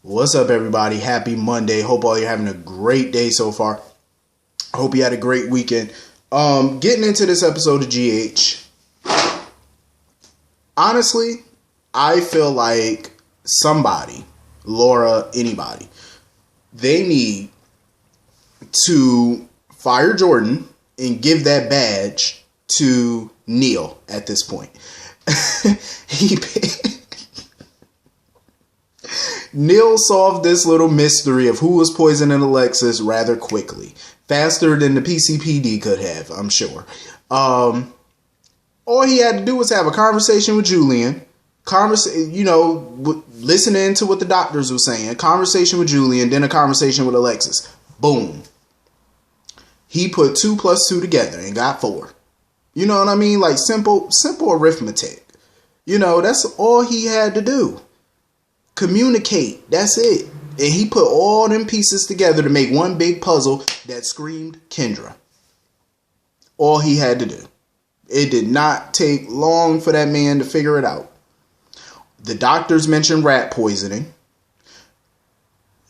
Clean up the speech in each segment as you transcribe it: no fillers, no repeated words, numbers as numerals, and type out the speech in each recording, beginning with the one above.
What's up, everybody? Happy Monday. Hope all you're having a great day so far. Hope you had a great weekend. Getting into this episode of GH. Honestly, I feel like somebody, Laura, anybody, they need to fire Jordan and give that badge to Neil at this point. Neil solved this little mystery of who was poisoning Alexis rather quickly. Faster than the PCPD could have, I'm sure. All he had to do was have a conversation with Julian. Listening to what the doctors were saying. Conversation with Julian, then a conversation with Alexis. Boom. He put 2 plus 2 together and got 4. You know what I mean? Like simple arithmetic. That's all he had to do. Communicate. That's it. And he put all them pieces together to make one big puzzle that screamed Kendra. All he had to do. It did not take long for that man to figure it out. The doctors mentioned rat poisoning.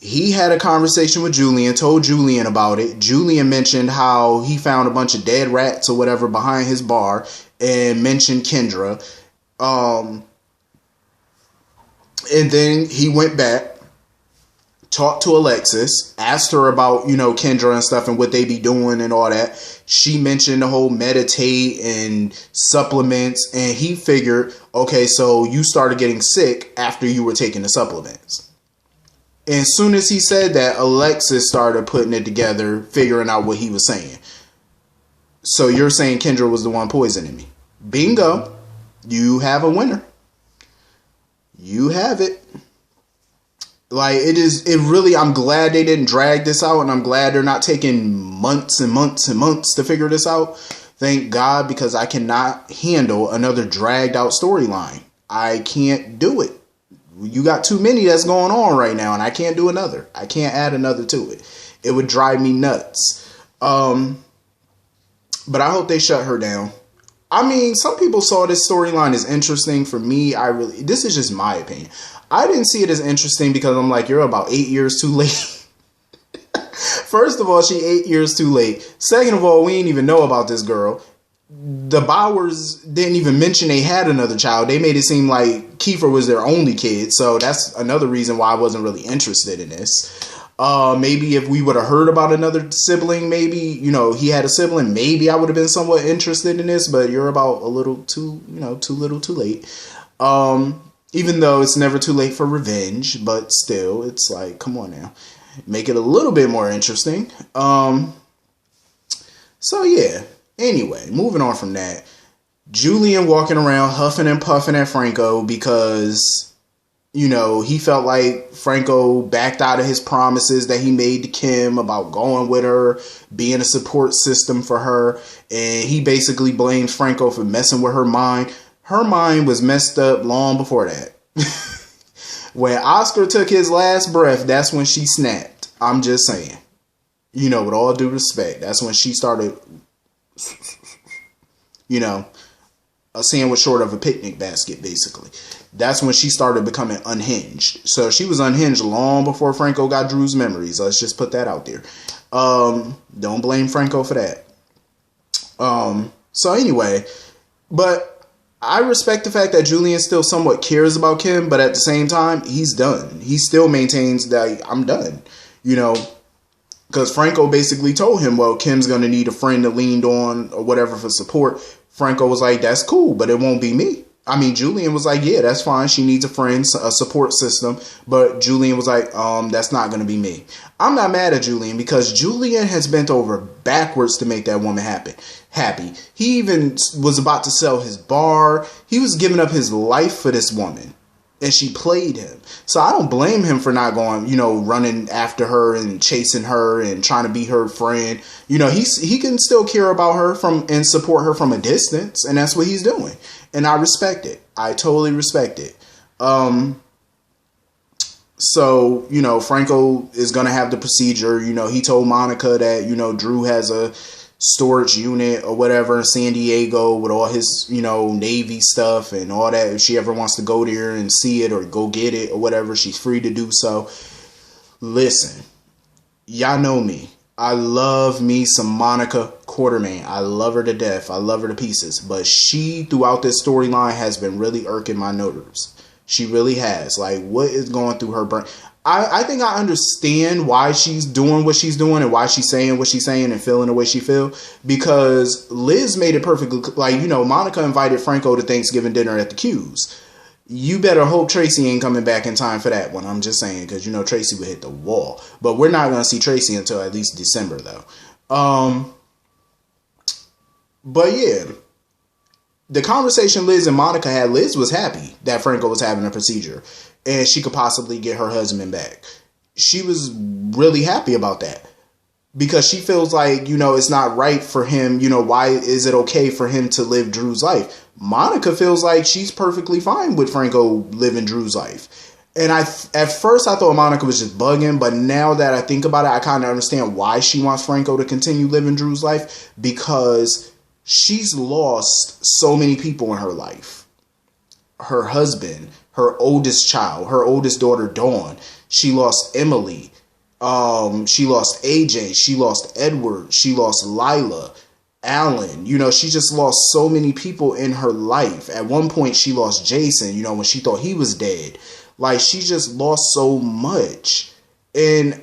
He had a conversation with Julian, told Julian about it. Julian mentioned how he found a bunch of dead rats or whatever behind his bar and mentioned Kendra. And then he went back, talked to Alexis, asked her about, Kendra and stuff and what they be doing and all that. She mentioned the whole meditate and supplements, and he figured, okay, so you started getting sick after you were taking the supplements. And as soon as he said that, Alexis started putting it together, figuring out what he was saying. So you're saying Kendra was the one poisoning me. Bingo. You have a winner. You have it. I'm glad they didn't drag this out, and I'm glad they're not taking months and months and months to figure this out. Thank God, because I cannot handle another dragged out storyline. I can't do it. You got too many that's going on right now, and I can't do another. I can't add another to it. It would drive me nuts. But I hope they shut her down. I mean, some people saw this storyline as interesting. For me, this is just my opinion. I didn't see it as interesting because I'm like, you're about 8 years too late. First of all, she 8 years too late. Second of all, we didn't even know about this girl. The Bowers didn't even mention they had another child. They made it seem like Kiefer was their only kid. So that's another reason why I wasn't really interested in this. Maybe if we would have heard about another sibling, maybe, he had a sibling, maybe I would have been somewhat interested in this, but you're about a little too, too little too late. Even though it's never too late for revenge, but still, it's like, come on now, make it a little bit more interesting. So yeah, anyway, moving on from that, Julian walking around huffing and puffing at Franco because, he felt like Franco backed out of his promises that he made to Kim about going with her, being a support system for her. And he basically blames Franco for messing with her mind. Her mind was messed up long before that. When Oscar took his last breath, that's when she snapped. I'm just saying. With all due respect, that's when she started, a sandwich short of a picnic basket, basically. That's when she started becoming unhinged. So she was unhinged long before Franco got Drew's memories. Let's just put that out there. Don't blame Franco for that. So anyway, but I respect the fact that Julian still somewhat cares about Kim, but at the same time, he's done. He still maintains that I'm done, because Franco basically told him, well, Kim's going to need a friend to lean on or whatever for support. Franco was like, that's cool, but it won't be me. I mean, Julian was like, yeah, that's fine. She needs a friend, a support system. But Julian was like, that's not going to be me. I'm not mad at Julian because Julian has bent over backwards to make that woman happy. He even was about to sell his bar. He was giving up his life for this woman. And she played him. So I don't blame him for not going, running after her and chasing her and trying to be her friend. He can still care about her and support her from a distance. And that's what he's doing. And I respect it. I totally respect it. So, Franco is going to have the procedure. He told Monica that, Drew has a storage unit or whatever in San Diego with all his, Navy stuff and all that. If she ever wants to go there and see it or go get it or whatever, she's free to do so. Listen, y'all know me. I love me some Monica Quartermain. I love her to death. I love her to pieces. But she, throughout this storyline, has been really irking my nerves. She really has. Like, what is going through her brain? I think I understand why she's doing what she's doing and why she's saying what she's saying and feeling the way she feels. Because Liz made it perfectly, Monica invited Franco to Thanksgiving dinner at the Q's. You better hope Tracy ain't coming back in time for that one. I'm just saying, because Tracy would hit the wall. But we're not going to see Tracy until at least December, though. But yeah, the conversation Liz and Monica had, Liz was happy that Franco was having a procedure and she could possibly get her husband back. She was really happy about that because she feels like, it's not right for him. Why is it okay for him to live Drew's life? Monica feels like she's perfectly fine with Franco living Drew's life. And at first I thought Monica was just bugging, but now that I think about it, I kind of understand why she wants Franco to continue living Drew's life, because she's lost so many people in her life. Her husband, her oldest child, her oldest daughter, Dawn. She lost Emily. She lost AJ. She lost Edward. She lost Lila. Alan, she just lost so many people in her life. At one point, she lost Jason, when she thought he was dead. Like, she just lost so much. And,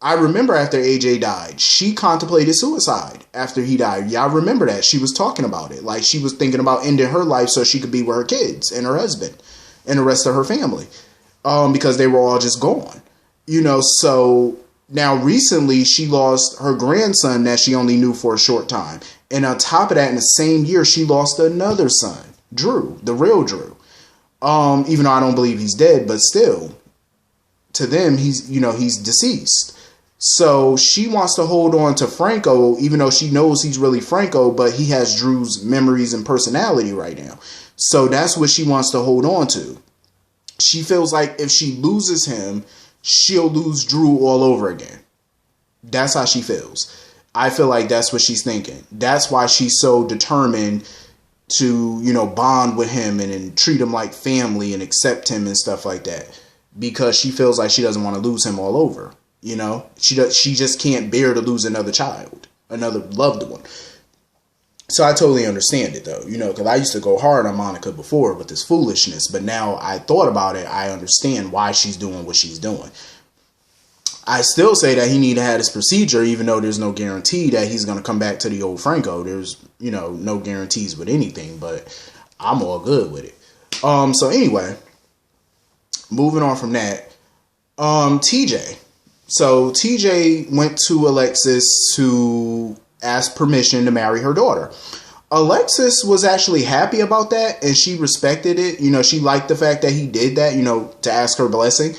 I remember after AJ died, she contemplated suicide after he died. Y'all remember that. She was talking about it. Like, she was thinking about ending her life so she could be with her kids and her husband and the rest of her family. Because they were all just gone. So now recently she lost her grandson that she only knew for a short time. And on top of that, in the same year, she lost another son, Drew, the real Drew. Even though I don't believe he's dead, but still, to them, he's deceased. So she wants to hold on to Franco, even though she knows he's really Franco, but he has Drew's memories and personality right now. So that's what she wants to hold on to. She feels like if she loses him, she'll lose Drew all over again. That's how she feels. I feel like that's what she's thinking. That's why she's so determined to, bond with him and treat him like family and accept him and stuff like that. Because she feels like she doesn't want to lose him all over. She just can't bear to lose another child, another loved one. So I totally understand it, though, because I used to go hard on Monica before with this foolishness. But now I thought about it. I understand why she's doing what she's doing. I still say that he need to have this procedure, even though there's no guarantee that he's going to come back to the old Franco. There's, no guarantees with anything, but I'm all good with it. So anyway, moving on from that, TJ. So TJ went to Alexis to ask permission to marry her daughter. Alexis was actually happy about that, and she respected it. She liked the fact that he did that, to ask her blessing.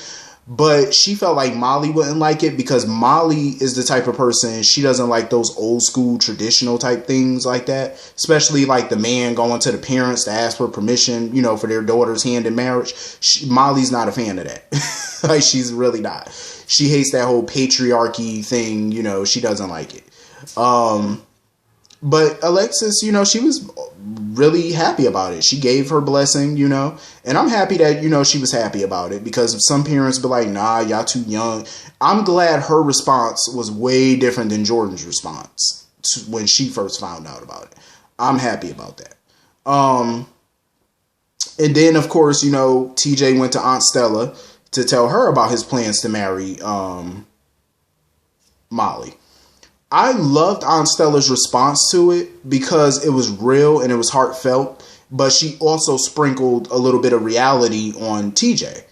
But she felt like Molly wouldn't like it because Molly is the type of person, she doesn't like those old school traditional type things like that. Especially like the man going to the parents to ask for permission, for their daughter's hand in marriage. Molly's not a fan of that. Like, she's really not. She hates that whole patriarchy thing, she doesn't like it. But Alexis, she was really happy about it. She gave her blessing, and I'm happy that, she was happy about it, because some parents be like, nah, y'all too young. I'm glad her response was way different than Jordan's response when she first found out about it. I'm happy about that. And then, of course, TJ went to Aunt Stella to tell her about his plans to marry Molly. I loved Aunt Stella's response to it because it was real and it was heartfelt, but she also sprinkled a little bit of reality on TJ.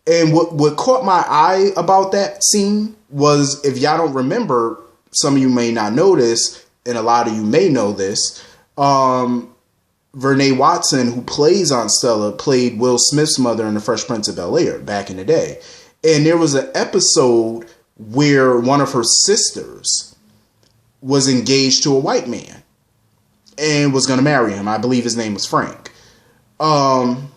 And what caught my eye about that scene was, if y'all don't remember, some of you may not know this, and a lot of you may know this, Vernee Watson, who plays Aunt Stella, played Will Smith's mother in The Fresh Prince of Bel-Air back in the day. And there was an episode where one of her sisters was engaged to a white man and was going to marry him. I believe his name was Frank. And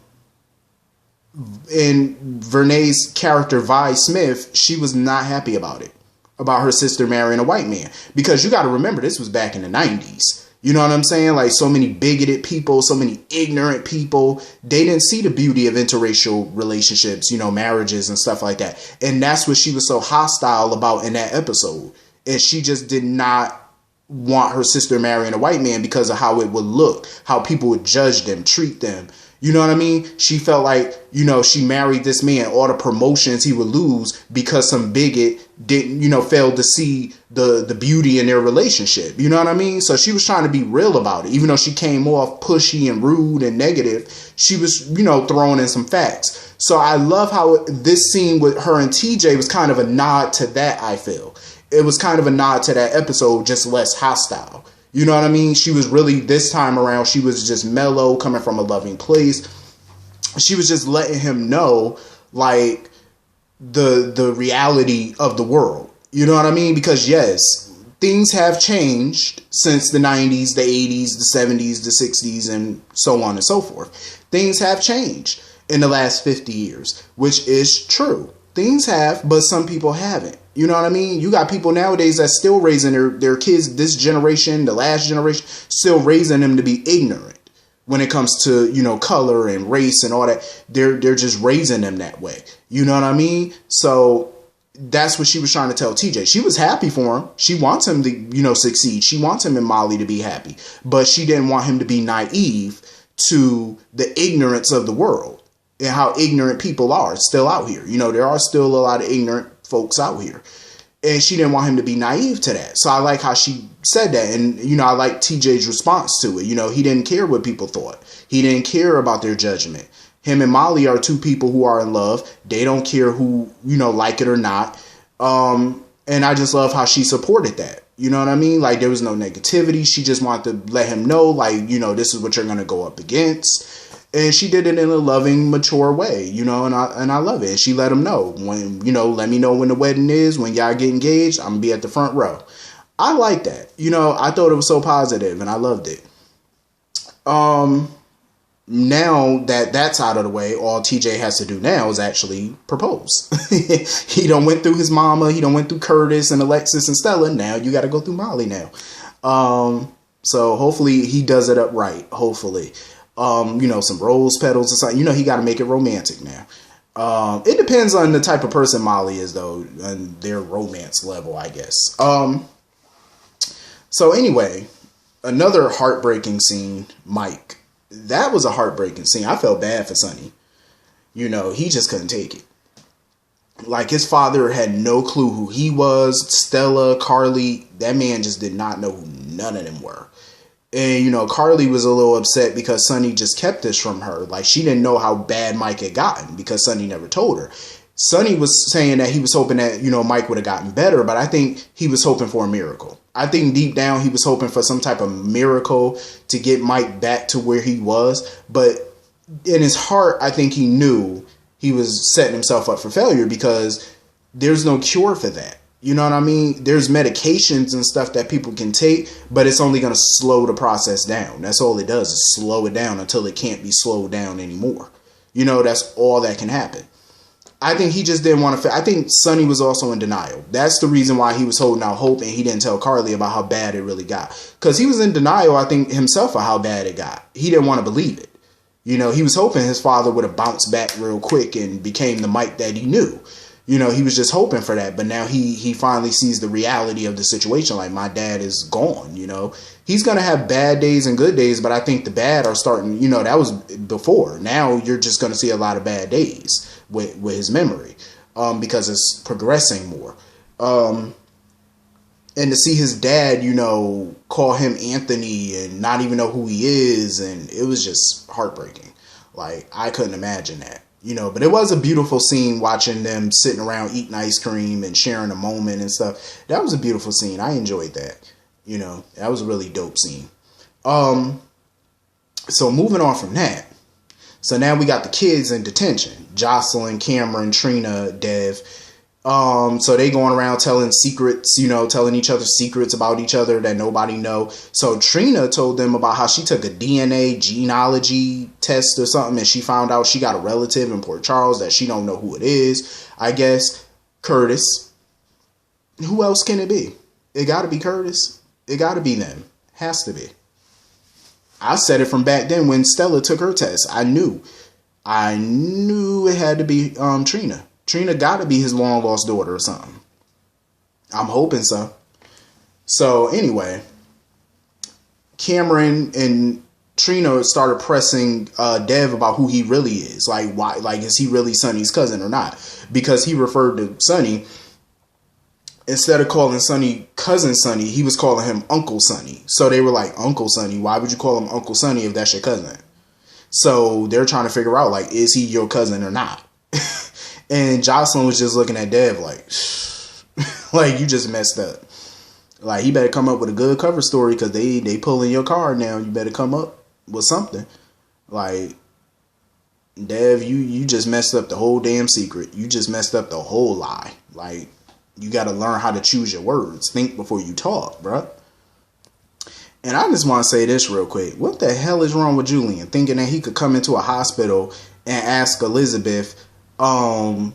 Vernee's character, Vi Smith, she was not happy about it. about her sister marrying a white man. Because you got to remember, this was back in the 90s. You know what I'm saying? Like, so many bigoted people, so many ignorant people, they didn't see the beauty of interracial relationships, you know, marriages and stuff like that. And that's what she was so hostile about in that episode. And she just did not want her sister marrying a white man because of how it would look, how people would judge them, treat them. You know what I mean? She felt like, you know, she married this man, all the promotions he would lose because some bigot didn't, you know, failed to see the beauty in their relationship. You know what I mean? So she was trying to be real about it. Even though she came off pushy and rude and negative, she was, you know, throwing in some facts. So I love how this scene with her and TJ was kind of a nod to that, I feel. It was kind of a nod to that episode, just less hostile. You know what I mean? She was really, this time around, she was just mellow, coming from a loving place. She was just letting him know, like, the reality of the world. You know what I mean? Because, yes, things have changed since the 90s, the 80s, the 70s, the 60s, and so on and so forth. Things have changed in the last 50 years, which is true. Things have, but some people haven't. You know what I mean? You got people nowadays that's still raising their kids, this generation, the last generation, still raising them to be ignorant when it comes to, you know, color and race and all that. They're just raising them that way. You know what I mean? So that's what she was trying to tell TJ. She was happy for him. She wants him to, you know, succeed. She wants him and Molly to be happy. But she didn't want him to be naive to the ignorance of the world and how ignorant people are still out here. You know, there are still a lot of ignorant folks out here. And she didn't want him to be naive to that. So I like how she said that. And, you know, I like TJ's response to it. You know, he didn't care what people thought. He didn't care about their judgment. Him and Molly are two people who are in love. They don't care who, you know, like it or not. And I just love how she supported that. You know what I mean? Like, there was no negativity. She just wanted to let him know, like, you know, this is what you're going to go up against. And she did it in a loving, mature way, you know, and I love it. And she let him know when, you know, let me know when the wedding is, when y'all get engaged, I'm going to be at the front row. I like that. You know, I thought it was so positive and I loved it. Now that that's out of the way, all TJ has to do now is actually propose. He done went through his mama. He done went through Curtis and Alexis and Stella. Now you got to go through Molly now. So hopefully he does it up right. Hopefully. You know, some rose petals or something. You know, he got to make it romantic now. It depends on the type of person Molly is, though, and their romance level, I guess. So anyway, another heartbreaking scene, Mike. That was a heartbreaking scene. I felt bad for Sonny. You know, he just couldn't take it. Like, his father had no clue who he was. Stella, Carly, that man just did not know who none of them were. And, you know, Carly was a little upset because Sonny just kept this from her. Like, she didn't know how bad Mike had gotten because Sonny never told her. Sonny was saying that he was hoping that, you know, Mike would have gotten better, but I think he was hoping for a miracle. I think deep down he was hoping for some type of miracle to get Mike back to where he was. But in his heart, I think he knew he was setting himself up for failure because there's no cure for that. You know what I mean? There's medications and stuff that people can take, but it's only going to slow the process down. That's all it does is slow it down until it can't be slowed down anymore. You know, that's all that can happen. I think he just didn't want to. I think Sonny was also in denial. That's the reason why he was holding out hope and he didn't tell Carly about how bad it really got. Because he was in denial, I think, himself of how bad it got. He didn't want to believe it. You know, he was hoping his father would have bounced back real quick and became the Mike that he knew. You know, he was just hoping for that. But now he finally sees the reality of the situation. Like, my dad is gone, you know. He's going to have bad days and good days, but I think the bad are starting, you know, that was before. Now you're just going to see a lot of bad days with his memory because it's progressing more. And to see his dad, you know, call him Anthony and not even know who he is, and it was just heartbreaking. Like, I couldn't imagine that. You know, but it was a beautiful scene watching them sitting around eating ice cream and sharing a moment and stuff. That was a beautiful scene. I enjoyed that. You know, that was a really dope scene. So moving on from that. So now we got the kids in detention. Jocelyn, Cameron, Trina, Dev. So they going around telling secrets, you know, telling each other secrets about each other that nobody know. So Trina told them about how she took a DNA genealogy test or something, and she found out she got a relative in Port Charles that she don't know who it is. I guess Curtis. Who else can it be? It got to be Curtis. It got to be them. Has to be. I said it from back then when Stella took her test. I knew it had to be Trina. Trina got to be his long lost daughter or something. I'm hoping so. So anyway, Cameron and Trina started pressing Dev about who he really is. Like, why? Like, is he really Sonny's cousin or not? Because he referred to Sonny, instead of calling Sonny cousin Sonny, he was calling him Uncle Sonny. So they were like, Uncle Sonny, why would you call him Uncle Sonny if that's your cousin? So they're trying to figure out, like, is he your cousin or not? And Jocelyn was just looking at Dev like, like, you just messed up. Like, he better come up with a good cover story because they pulling your card now. You better come up with something. Like, Dev, you just messed up the whole damn secret. You just messed up the whole lie. Like, you got to learn how to choose your words. Think before you talk, bruh. And I just want to say this real quick. What the hell is wrong with Julian? Thinking that he could come into a hospital and ask Elizabeth about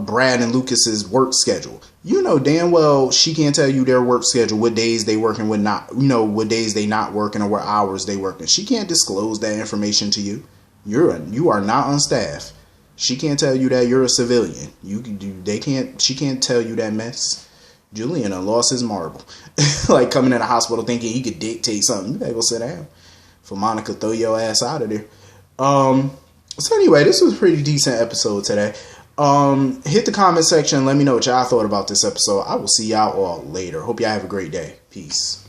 Brad and Lucas's work schedule. You know damn well she can't tell you their work schedule, what days they working, what not, you know, what days they not working or what hours they working. She can't disclose that information to you. You are not on staff. She can't tell you that you're a civilian. She can't tell you that mess. Julian lost his marble. Like coming in the hospital thinking he could dictate something. You better go sit down. For Monica, throw your ass out of there. So anyway, this was a pretty decent episode today. Hit the comment section. Let me know what y'all thought about this episode. I will see y'all all later. Hope y'all have a great day. Peace.